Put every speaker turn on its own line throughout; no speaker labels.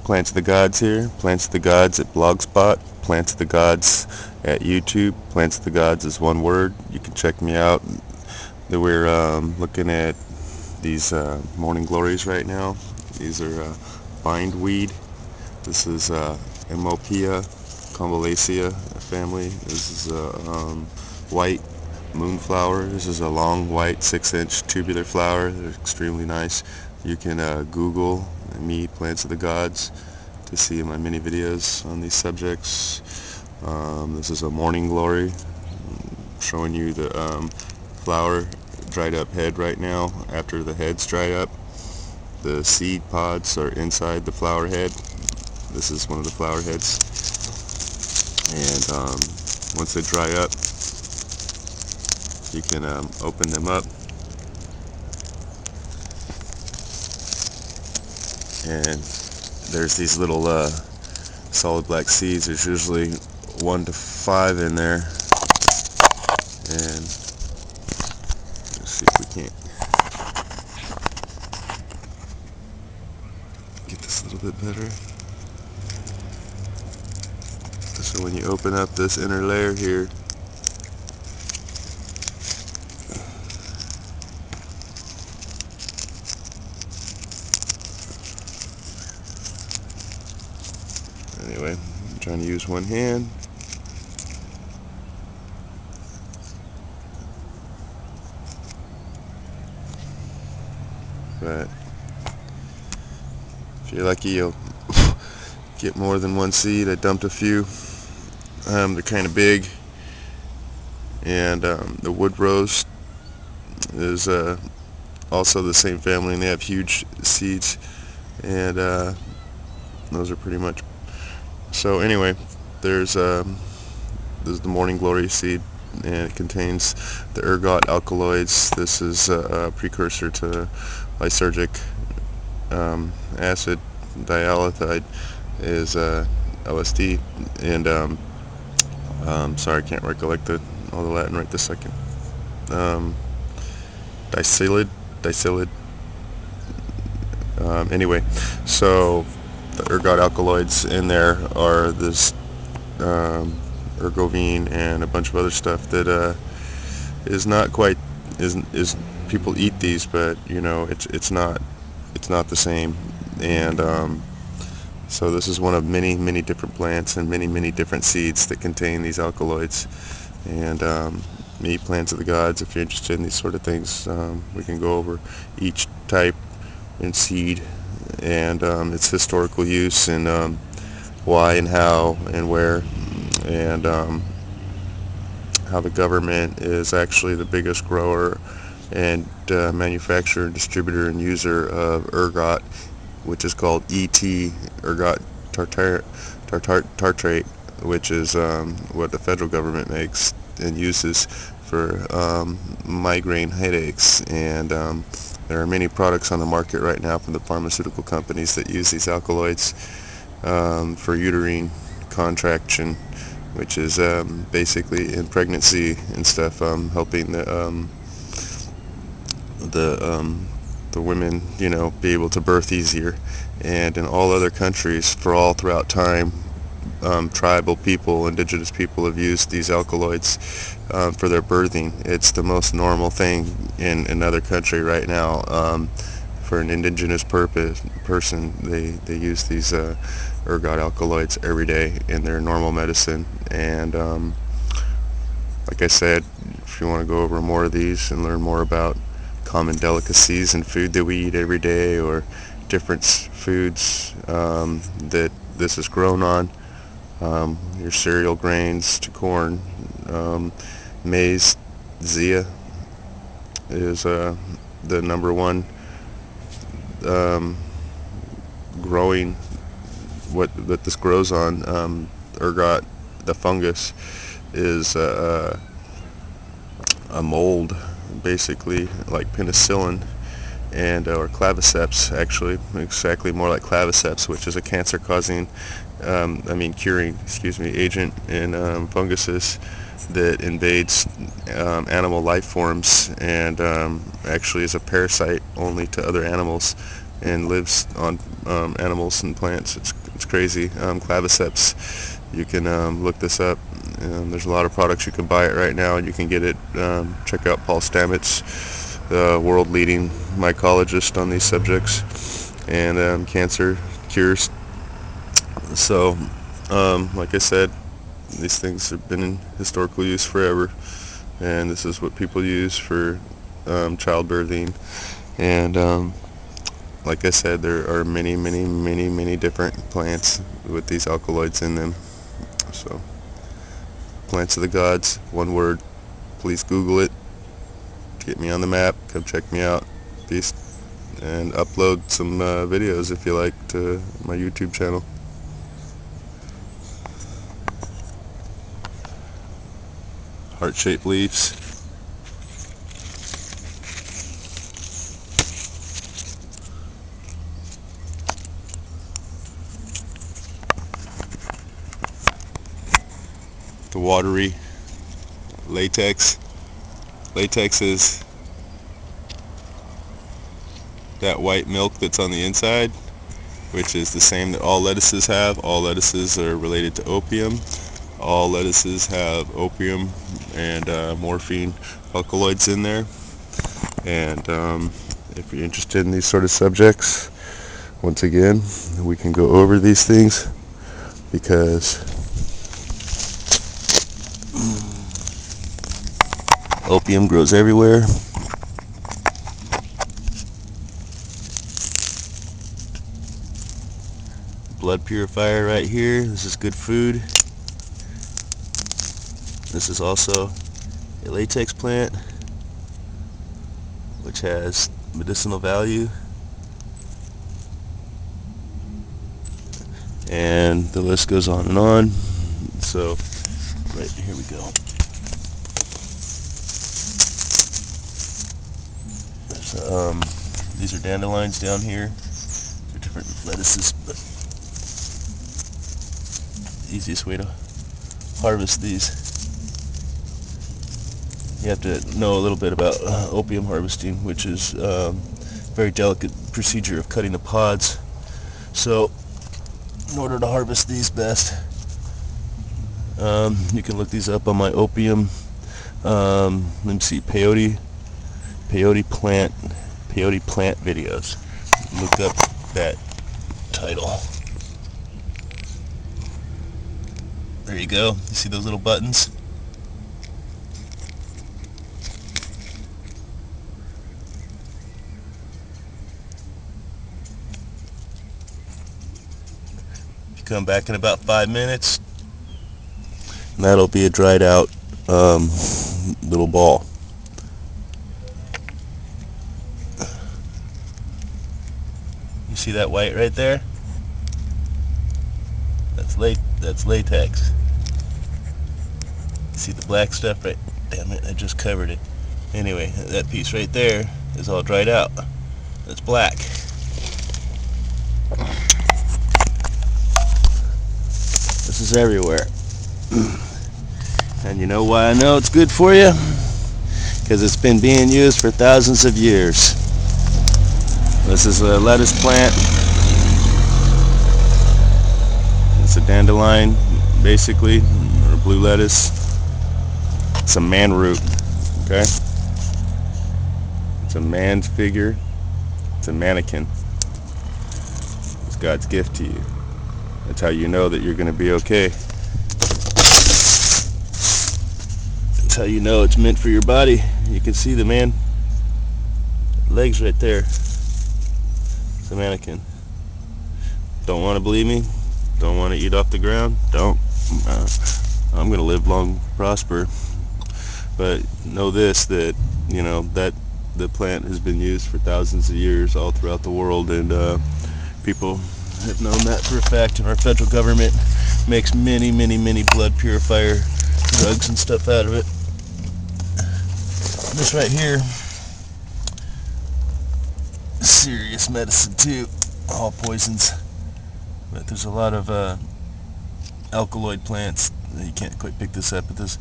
Plants of the Gods here. Plants of the Gods at Blogspot. Plants of the Gods at YouTube. Plants of the Gods is one word. You can check me out. We're looking at these morning glories right now. These are bindweed. This is Emopia convolacea family. This is a white moonflower. This is a long white 6-inch tubular flower. They're extremely nice. You can Google me, Plants of the Gods, to see my many videos on these subjects. This is a morning glory, showing you the flower dried up head right now. After the head's dried up, the seed pods are inside the flower head. This is one of the flower heads, and once they dry up, you can open them up, and there's these little solid black seeds. There's usually 1 to 5 in there, and let's see if we can't get this a little bit better. So when you open up this inner layer here, anyway, I'm trying to use one hand. But if you're lucky, you'll get more than one seed. I dumped a few. They're kind of big, and the wood rose is also the same family, and they have huge seeds, and those are pretty much. So anyway, there's the morning glory seed, and it contains the ergot alkaloids. This is a precursor to lysergic acid. Dialdehyde is LSD, and sorry, I can't recollect all the Latin right this second. Dicillid. Anyway, so the ergot alkaloids in there are this ergovine and a bunch of other stuff that is not quite is people eat these, but you know it's not the same. And so this is one of many different plants and many different seeds that contain these alkaloids. And me, Plants of the Gods, if you're interested in these sort of things, we can go over each type and seed and its historical use, and why and how and where, and how the government is actually the biggest grower and manufacturer, distributor, and user of ergot, which is called ET, ergot tartrate, which is what the federal government makes and uses for migraine headaches. And there are many products on the market right now from the pharmaceutical companies that use these alkaloids for uterine contraction, which is basically in pregnancy and stuff, helping the women, you know, be able to birth easier. And in all other countries, for all throughout time, tribal people, indigenous people have used these alkaloids for their birthing. It's the most normal thing in another country right now. For an indigenous person, they use these ergot alkaloids every day in their normal medicine. And like I said, if you want to go over more of these and learn more about common delicacies and food that we eat every day, or different foods that this is grown on, your cereal grains to corn, maize, zea is the number one growing what this grows on. Ergot, the fungus, is a mold, basically like penicillin, and or claviceps, actually, exactly more like claviceps, which is a cancer-causing, curing, agent in funguses that invades animal life forms, and actually is a parasite only to other animals. and lives on animals and plants. It's crazy. Claviceps. You can look this up. There's a lot of products you can buy it right now, and you can get it. Check out Paul Stamets, the world leading mycologist on these subjects, and cancer cures. So, like I said, these things have been in historical use forever, and this is what people use for childbirthing. And like I said, there are many different plants with these alkaloids in them. So, plants of the gods, one word. Please Google it. Get me on the map. Come check me out. Peace. And upload some videos if you like to my YouTube channel. Heart-shaped leaves. The watery latex. Latex is that white milk that's on the inside, which is the same that all lettuces have. All lettuces are related to opium. All lettuces have opium and morphine alkaloids in there. And if you're interested in these sort of subjects, once again, we can go over these things, because opium grows everywhere. Blood purifier right here. This is good food. This is also a latex plant, which has medicinal value. And the list goes on and on. So, right here we go. These are dandelions down here. They're different lettuces, but the easiest way to harvest these, you have to know a little bit about opium harvesting, which is a very delicate procedure of cutting the pods. So, in order to harvest these best, you can look these up on my opium. Let me see, peyote plant videos. Look up that title. There you go. You see those little buttons? You come back in about 5 minutes, and that'll be a dried out little ball. You see that white right there? That's latex. See the black stuff right? Damn it, I just covered it. Anyway, that piece right there is all dried out. That's black. This is everywhere. And you know why I know it's good for you? Because it's been being used for thousands of years. This is a lettuce plant. It's a dandelion, basically, or blue lettuce. It's a man root, okay? It's a man's figure. It's a manikin. It's God's gift to you. That's how you know that you're going to be okay. That's how you know it's meant for your body. You can see the man legs right there. It's a manikin. Don't want to believe me? Don't want to eat off the ground? Don't. I'm going to live long, prosper. But know this, that that the plant has been used for thousands of years all throughout the world, and people have known that for a fact. And our federal government makes many blood purifier drugs and stuff out of it. This right here, serious medicine too, all poisons. But there's a lot of alkaloid plants. You can't quite pick this up, but this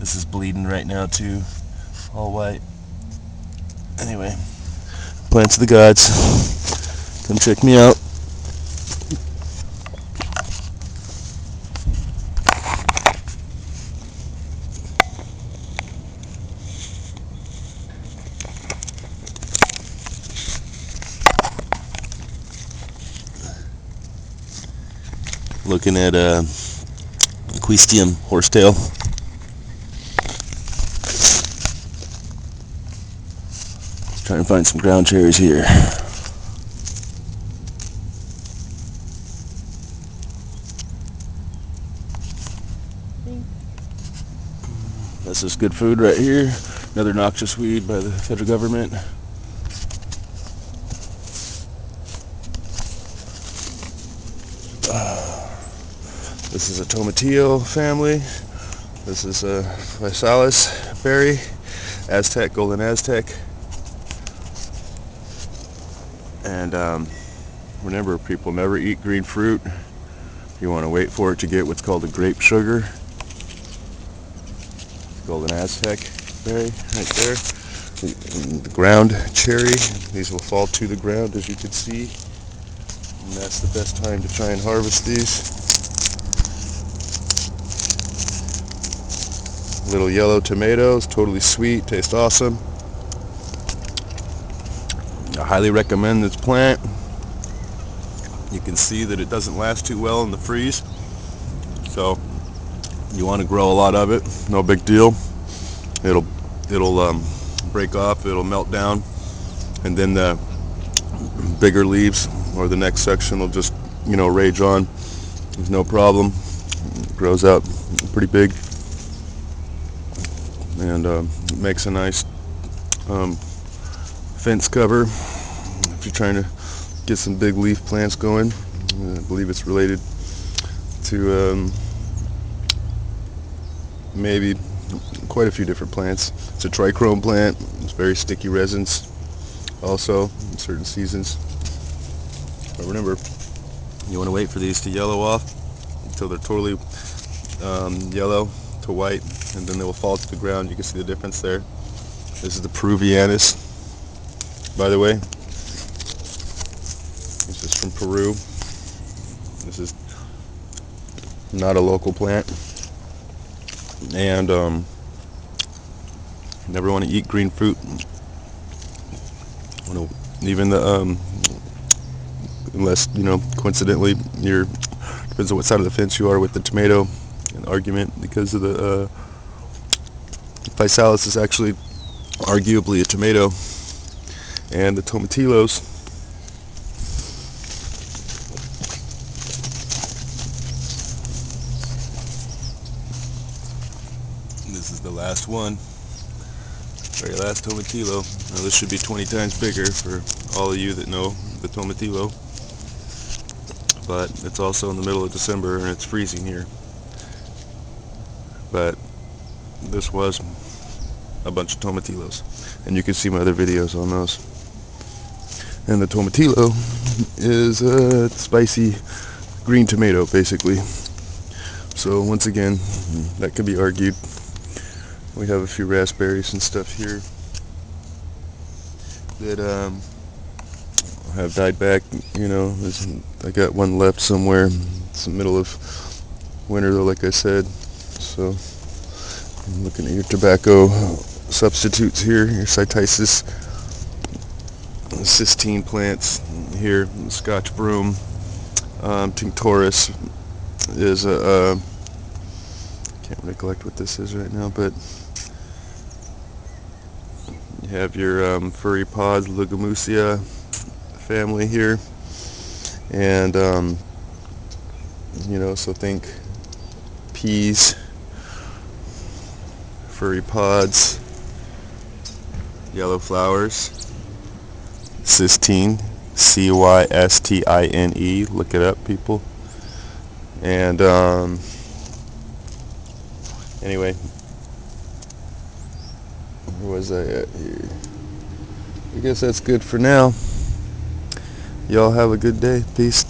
is bleeding right now too, all white. Anyway, plants of the gods. Come check me out. Looking at Cystine horsetail. Let's try and find some ground cherries here. This is good food right here. Another noxious weed by the federal government. This is a tomatillo family. This is a physalis berry, Aztec, golden Aztec. And remember, people, never eat green fruit. You want to wait for it to get what's called a grape sugar. Golden Aztec berry right there. The ground cherry. These will fall to the ground, as you can see. And that's the best time to try and harvest these. Little yellow tomatoes, totally sweet, taste awesome. I highly recommend this plant. You can see that it doesn't last too well in the freeze, so you want to grow a lot of it. No big deal. It'll break off, it'll melt down, and then the bigger leaves or the next section will just, rage on. There's no problem. It grows out pretty big, and it makes a nice fence cover if you're trying to get some big leaf plants going. I believe it's related to maybe quite a few different plants. It's a trichrome plant. It's very sticky resins also in certain seasons. But remember, you want to wait for these to yellow off until they're totally yellow to white, and then they will fall to the ground. You can see the difference there. This is the Peruvianus, by the way. This is from Peru. This is not a local plant. And never want to eat green fruit. Even the unless coincidentally depends on what side of the fence you are with the tomato argument, because of the physalis is actually arguably a tomato, and the tomatillos this is the last one, very last tomatillo. Now this should be 20 times bigger for all of you that know the tomatillo, but it's also in the middle of December and it's freezing here. But this was a bunch of tomatillos, and you can see my other videos on those. And the tomatillo is a spicy green tomato, basically. So once again, that could be argued. We have a few raspberries and stuff here that have died back. I got one left somewhere. It's the middle of winter though, like I said. So I'm looking at your tobacco substitutes here, your cytisis, cystine plants here, Scotch broom, tinctoris is a can't recollect what this is right now, but you have your furry pods, Legumusea family here, and so think peas, furry pods, yellow flowers, cystine, Cystine, look it up, people. And anyway, where was I at here? I guess that's good for now. Y'all have a good day. Peace.